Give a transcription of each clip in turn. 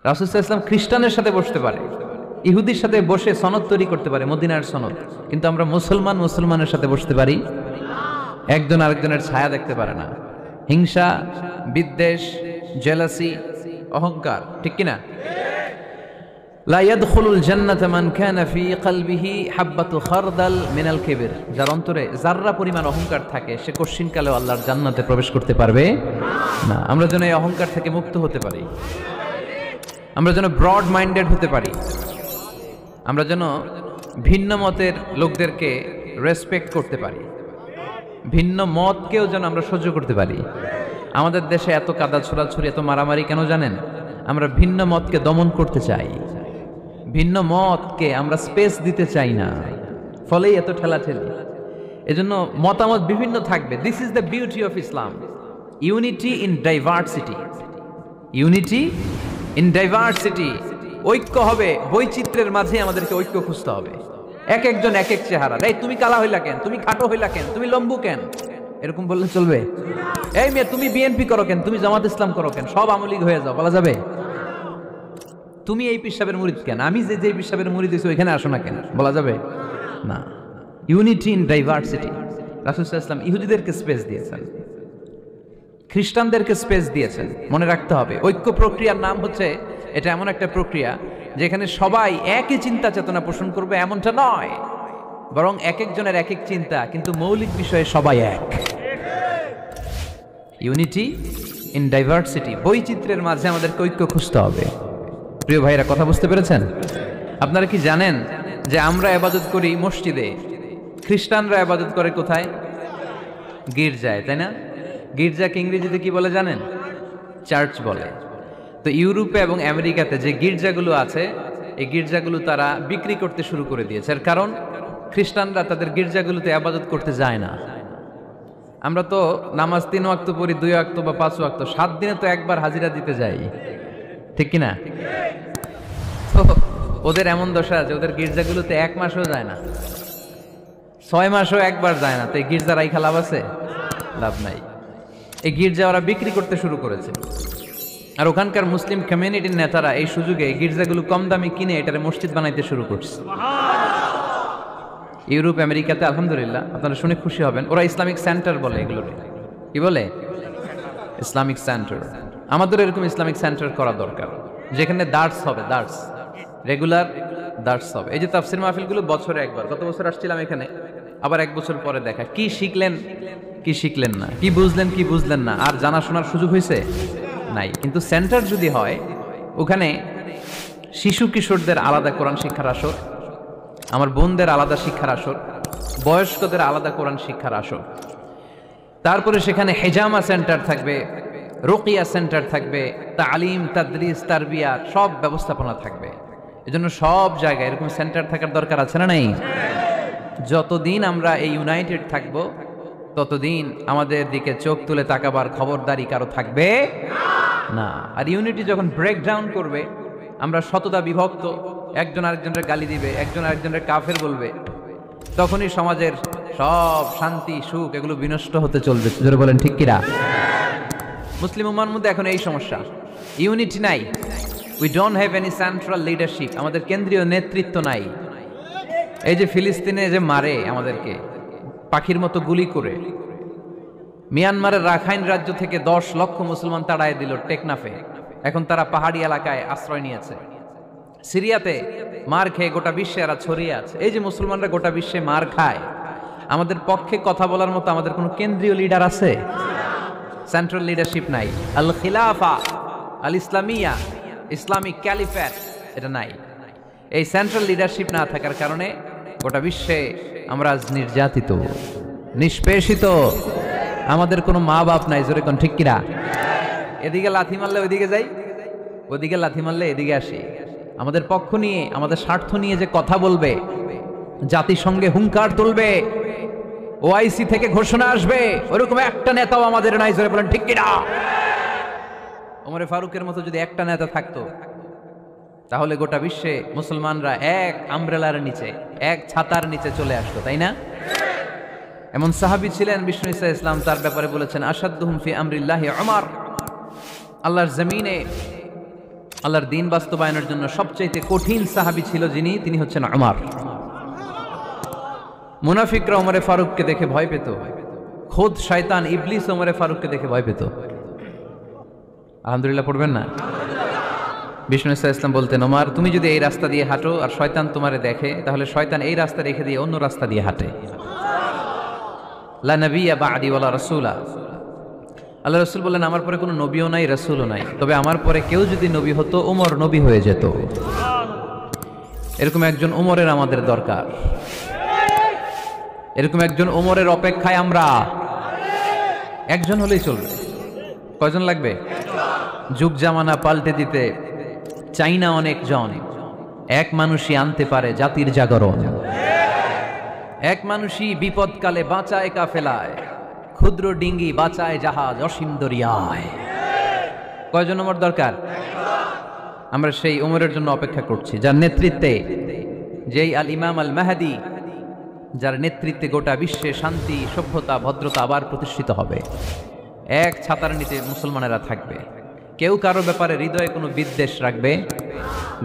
রাসূল সাল্লাল্লাহু আলাইহি ওয়াসাল্লাম খ্রিস্টানের সাথে বসতে পারে, ইহুদির সাথে বসে সনদ তৈরি করতে পারে, মদিনার সনদ। কিন্তু আমরা মুসলমানের সাথে বসতে পারি, একজন আরেকজনের ছায়া দেখতে পারে না। হিংসা, বিদ্বেষ, জেলাসি, অহংকার, ঠিক কিনা? লা ইয়াদখুলুল জান্নাতা মান কানা ফি কলবিহি হাববাতু খারদাল মিনাল কিবর। যার অন্তরে যাররা পরিমাণ অহংকার থাকে সে কোশ্চিনকালেও আল্লাহর জান্নাতে প্রবেশ করতে পারবে না। আমরা যেন এই অহংকার থেকে মুক্ত হতে পারি, আমরা যেন ব্রড মাইন্ডেড হতে পারি, আমরা যেন ভিন্ন মতের লোকদেরকে রেসপেক্ট করতে পারি, ভিন্ন মতকেও যেন আমরা সহ্য করতে পারি। আমাদের দেশে এত কাদা ছোড়াছুড়ি, এত মারামারি কেন জানেন? আমরা ভিন্ন মতকে দমন করতে চাই, ভিন্ন মতকে আমরা স্পেস দিতে চাই না, ফলেই এত ঠেলাঠেলি। এজন্য মতামত বিভিন্ন থাকবে। This is the beauty of Islam, unity in diversity, unity in diversity. ঐক্য হবে বৈচিত্র্যের মাঝে, আমাদেরকে ঐক্য খুঁজতে হবে। এক একজন এক এক চেহারা। এই তুমি কালা হইলা কেন, তুমি খাটো হইলা কেন, তুমি লম্বু কেন, এরকম বললে চলবে? এই মেয়ে তুমি বিএনপি করো কেন, তুমি জামাত ইসলাম করো কেন, সব আওয়ামী লীগ হয়ে যাও, বলা যাবে? তুমি এই পিসাবের মুরিদ কেন, আমি যে যে পিসাবের মুরিদ হইছি ওইখানে আসো না কেন, বলা যাবে না। Unity in diversity. রাসূল সাল্লাল্লাহু আলাইহি ওয়াসাল্লাম ইহুদিদেরকে স্পেস দিয়েছেন, খ্রিস্টানদেরকে স্পেস দিয়েছেন। মনে রাখতে হবে, ঐক্য প্রক্রিয়ার নাম হচ্ছে, এটা এমন একটা প্রক্রিয়া যেখানে সবাই একই চিন্তা চেতনা পোষণ করবে এমনটা নয়, বরং এক একজনের এক এক চিন্তা, কিন্তু মৌলিক বিষয়ে সবাই এক। ইউনিটি ইন ডাইভার্সিটি, বৈচিত্র্যের মাঝে আমাদেরকে ঐক্য খুঁজতে হবে। প্রিয় ভাইরা, কথা বুঝতে পেরেছেন? আপনারা কি জানেন যে আমরা ইবাদত করি মসজিদে, খ্রিস্টানরা ইবাদত করে কোথায়? গির্জায়, তাই না? গির্জাকে ইংরেজিতে কি বলে জানেন? চার্চ বলে। তো ইউরোপে এবং আমেরিকাতে যে গির্জাগুলো আছে, এই গির্জাগুলো তারা বিক্রি করতে শুরু করে দিয়েছে। এর কারণ খ্রিস্টানরা তাদের গির্জাগুলোতে ইবাদত করতে যায় না। আমরা তো নামাজ 3 ওয়াক্ত পড়ি, 2 ওয়াক্ত বা 5 ওয়াক্ত, 7 দিনে তো একবার হাজিরা দিতে যাই, ঠিক কিনা? তো ওদের এমন দশা আছে, ওদের গির্জাগুলোতে 1 মাসও যায় না, 6 মাসও একবার যায় না। তো এই গির্জা রাইখা লাভ আছে? লাভ নাই। এই গির্জা ওরা বিক্রি করতে শুরু করেছে, আর ওখানকার মুসলিম কমিউনিটির নেতারা এই সুযোগে গির্জাগুলো কম দামে কিনে এটারে মসজিদ বানাইতে শুরু করছে। ইউরোপ আমেরিকাতে আলহামদুলিল্লাহ, আপনারা শুনে খুশি হবেন, ওরা ইসলামিক সেন্টার বলে এগুলোকে। কি বলে? Islamic centre. আমাদের এরকম ইসলামিক সেন্টার করা দরকার, যেখানে দার্স হবে, দার্স, রেগুলার দার্স হবে। এই যে তাফসির মাহফিলগুলো বছরে একবার, গত বছর আসছিলাম এখানে, আবার 1 বছর পরে দেখা, কি শিখলেন কি শিখলেন না, কি বুঝলেন কি বুঝলেন না, আর জানাশোনার সুযোগ হয়েছে নাই। কিন্তু সেন্টার যদি হয়, ওখানে শিশু কিশোরদের আলাদা কোরআন শিক্ষার আসর, আমার বোনদের আলাদা শিক্ষার আসর, বয়স্কদের আলাদা কোরআন শিক্ষার আসর, তারপরে সেখানে হেজামা সেন্টার থাকবে, রুকিয়া সেন্টার থাকবে, তালিম, তাদরিস, তারবিয়া, সব ব্যবস্থাপনা থাকবে। এজন্য সব জায়গায় এরকম সেন্টার থাকার দরকার আছে না নেই? যতদিন আমরা এই ইউনাইটেড থাকবো, ততদিন আমাদের দিকে চোখ তুলে তাকাবার খবরদারি কারো থাকবে না। আর ইউনিটি যখন ব্রেকডাউন করবে, আমরা শততা বিভক্ত, একজন আরেকজনের গালি দিবে, একজন আরেকজনের কাফের বলবে, তখনই সমাজের সব শান্তি সুখ এগুলো বিনষ্ট হতে চলবে। জোরে বলেন ঠিক কিনা? মুসলিম উম্মার মধ্যে এখন এই সমস্যা, ইউনিটি নাই। We don't have any central leadership, আমাদের কেন্দ্রীয় নেতৃত্ব নাই। এই যে ফিলিস্তিনে যে মারে আমাদেরকে পাখির মতো গুলি করে, মিয়ানমারের রাখাইন রাজ্য থেকে 10 লক্ষ মুসলমান তাড়ায় দিল টেকনাফে, এখন তারা পাহাড়ি এলাকায় আশ্রয় নিয়েছে। সিরিয়াতে মার খেয়ে গোটা বিশ্বে এরা ছড়িয়ে আছে। এই যে মুসলমানরা গোটা বিশ্বে মার খায়, আমাদের পক্ষে কথা বলার মতো আমাদের কোনো কেন্দ্রীয় লিডার আছে? সেন্ট্রাল লিডারশিপ নাই। আল খিলাফা আল ইসলামিয়া, ইসলামিক ক্যালিফেট, এটা নাই। এই সেন্ট্রাল লিডারশিপ না থাকার কারণে গোটা বিশ্বে আমরা আজ নির্যাতিত, নিষ্পেষিত, আমাদের কোনো মা বাপ নাই। জোরে কোন ঠিক কিনা? এদিকে লাথি মারলে ওইদিকে যাই, ওইদিকে লাথি মারলে এদিকে আসি। আমাদের পক্ষ নিয়ে, আমাদের স্বার্থ নিয়ে যে কথা বলবে, জাতিসংঘে হুঙ্কার তুলবে, ওআইসি থেকে ঘোষণা আসবে, ওরকম একটা নেতাও আমাদের নাই। জোরে বলেন ঠিক কিনা? ওমরে ফারুকের মতো যদি একটা নেতা থাকতো, তাহলে গোটা বিশ্বে মুসলমানরা এক আমব্রেলার নিচে, এক ছাতার নিচে চলে আসতো, তাই না? এমন সাহাবী ছিলেন বিষ্ণু ইসা ইসলাম তার ব্যাপারে বলেছেন, আসাদুহুম ফি আমরিল্লাহি উমর, আল্লাহর জমিনে আল্লাহর দ্বীন বাস্তবায়নের জন্য সবচাইতে কঠিন সাহাবী ছিল যিনি, তিনি হচ্ছেন উমর। মুনাফিকরা ওমরে ফারুককে দেখে ভয় পেত, খোদ শয়তান ইবলিস ওমরে ফারুককে দেখে ভয় পেত। আলহামদুলিল্লাহ পড়বেন না? বিষ্ণু ইসলাম বলতেন, ওমর তুমি যদি এই রাস্তা দিয়ে হাঁটো আর শয়তান তোমারে দেখে, তাহলে শয়তান এই রাস্তা রেখে দিয়ে অন্য রাস্তা দিয়ে হাঁটে। লা নবিয়্যা বা'দি ওয়ালা রাসূলা, আল্লাহ রাসূল বললেন আমার পরে কোনো নবীও নাই, রাসূলও নাই, তবে আমার পরে কেউ যদি নবী হতো ওমর নবী হয়ে যেত। এরকম একজন ওমরের আমাদের দরকার, এরকম একজন ওমরের অপেক্ষায় আমরা। একজন হলেই চলবে, কয়জন লাগবে? যুগ জামানা পাল্টে দিতে চাই না অনেকজন, এক মানুষই আনতে পারে জাতির জাগরণ। এক মানুষই বিপদকালে বাঁচায় কাফেলায়, ক্ষুদ্র ডিঙ্গি বাঁচায় জাহাজ অসীম দরিয়ায়। কয়জন ওমর দরকার? আমরা সেই ওমরের জন্য অপেক্ষা করছি, যার নেতৃত্বে, যেই আল ইমাম আল মাহদি, যার নেতৃত্বে গোটা বিশ্বে শান্তি, সভ্যতা, ভদ্রতা আবার প্রতিষ্ঠিত হবে। এক ছাতার নিচে মুসলমানেরা থাকবে, কেউ কারো ব্যাপারে হৃদয়ে কোনো বিদ্বেষ রাখবে,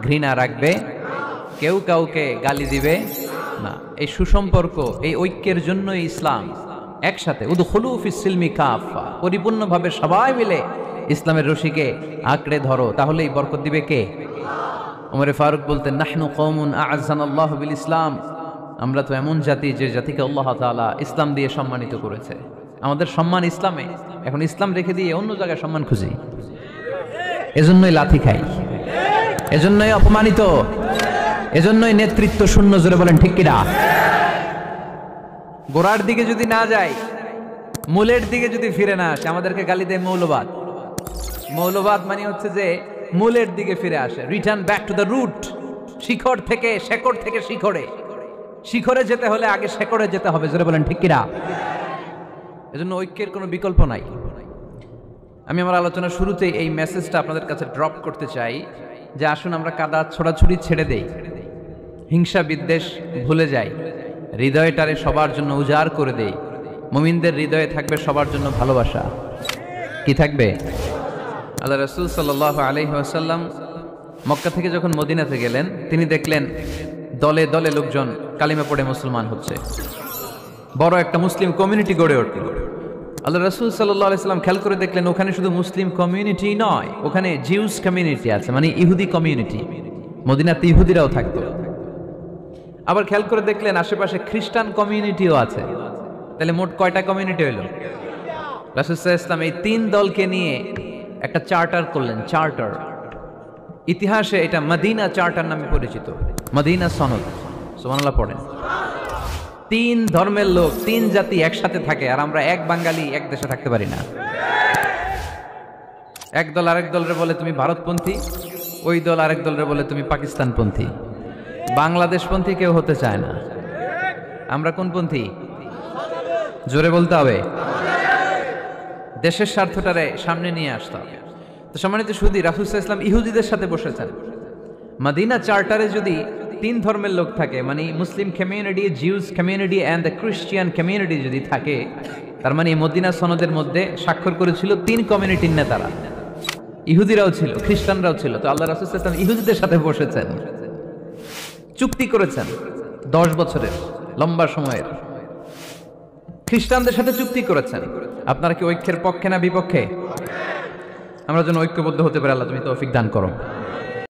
ঘৃণা রাখবে, কেউ কাউকে গালি দিবে না। এই সুসম্পর্ক, এই ঐক্যের জন্যই ইসলাম। একসাথে উদখুলু ফিস সিলমি কাফা, পরিপূর্ণভাবে সবাই মিলে ইসলামের রশিকে আঁকড়ে ধরো, তাহলেই বরকত দিবে কে? ওমরে ফারুক বলতেন, নাহনু কওমুন আ'আজ্জানাল্লাহু বিল ইসলাম, আমরা তো এমন জাতি যে জাতিকে আল্লাহ তাআলা ইসলাম দিয়ে সম্মানিত করেছে। আমাদের সম্মান ইসলামে, এখন ইসলাম রেখে দিয়ে অন্য জায়গায় সম্মান খুঁজি, এজন্যই লাথি খাই, এজন্যই অপমানিত, এজন্যই নেতৃত্ব শূন্য। জোরে বলেন ঠিক কিনা? গোড়ার দিকে যদি না যাই, মূলের দিকে যদি ফিরে না আসে, আমাদেরকে গালি দেয় মৌলবাদ। মৌলবাদ মানে হচ্ছে যে মূলের দিকে ফিরে আসে, return back to the root. শিখড় থেকে, শেকড় থেকে শিখড়ে, শিখরে যেতে হলে আগে শেকড়ে যেতে হবে। জোরে বলেন ঠিক কিনা? এজন্য ঐক্যের কোনো বিকল্প নাই। আমি আমার আলোচনার শুরুতেই এই মেসেজটা আপনাদের কাছে ড্রপ করতে চাই যে আসুন আমরা কাদা ছোড়াছুড়ি ছেড়ে দেই, হিংসা বিদ্বেষ ভুলে যাই, হৃদয়টারে সবার জন্য উজাড় করে দেই। মুমিনদের হৃদয়ে থাকবে সবার জন্য ভালোবাসা। কি থাকবে? আল্লাহ রাসূল সাল্লাল্লাহু আলাইহি ওয়াসাল্লাম মক্কা থেকে যখন মদিনাতে গেলেন, তিনি দেখলেন দলে দলে লোকজন কালিমা পড়ে মুসলমান হচ্ছে, বড় একটা মুসলিম কমিউনিটি গড়ে উঠল। আল্লাহ রাসূল সাল্লাল্লাহু আলাইহি ওয়াসাল্লাম খেয়াল করে দেখলেন ওখানে শুধু মুসলিম কমিউনিটি নয়, ওখানে জিউস কমিউনিটি আছে, মানে ইহুদি কমিউনিটি। মদিনাতে ইহুদিরাও থাকতো। আবার খেয়াল করে দেখলেন আশেপাশে খ্রিস্টান কমিউনিটিও আছে। তাহলে মোট কয়টা কমিউনিটি হইল? রাসূল সাল্লাল্লাহু আলাইহি ওয়াসাল্লাম এই তিন দলকে নিয়ে একটা চার্টার করলেন, চার্টার। ইতিহাসে এটা মদিনা চার্টার নামে পরিচিত, মদিনা সনদ। সুবহানাল্লাহ পড়েন। তিন ধর্মের লোক, তিন জাতি একসাথে থাকে, আর আমরা এক বাঙালি এক দেশে থাকতে পারি না। এক দল আরেক দলরে বলে তুমি ভারতপন্থী, ওই দল আরেক দলরে বলে তুমি পাকিস্তানপন্থী। বাংলাদেশপন্থী কেউ হতে চায় না। আমরা কোন পন্থী? জোরে বলতে হবে। দেশের স্বার্থটারে সামনে নিয়ে আসতে হবে। তো সম্মানিত সুধী, রাসূল সাল্লাল্লাহু আলাইহি ওয়াসাল্লাম ইহুদিদের সাথে বসেছেন। মদিনা চার্টারে যদি তিন ধর্মের লোক থাকে, মানে Muslim community, Jews community and the Christian community যদি থাকে, তার মানে মদিনা সনদের মধ্যে স্বাক্ষর করেছিল তিন কমিউনিটির নেতারা। ইহুদিরাও ছিল, খ্রিস্টানরাও ছিল। তো আল্লাহ রাসূল সাল্লাল্লাহু আলাইহি ওয়াসাল্লাম ইহুদিদের সাথে বসেছেন, চুক্তি করেছেন 10 বছরের লম্বা সময়ের। খ্রিস্টানদের সাথে চুক্তি করেছেন। আপনারা কি ঐক্যের পক্ষে না বিপক্ষে? আমরা যেন ঐক্যবদ্ধ হতে পারি, আল্লাহ তুমি তৌফিক দান করো।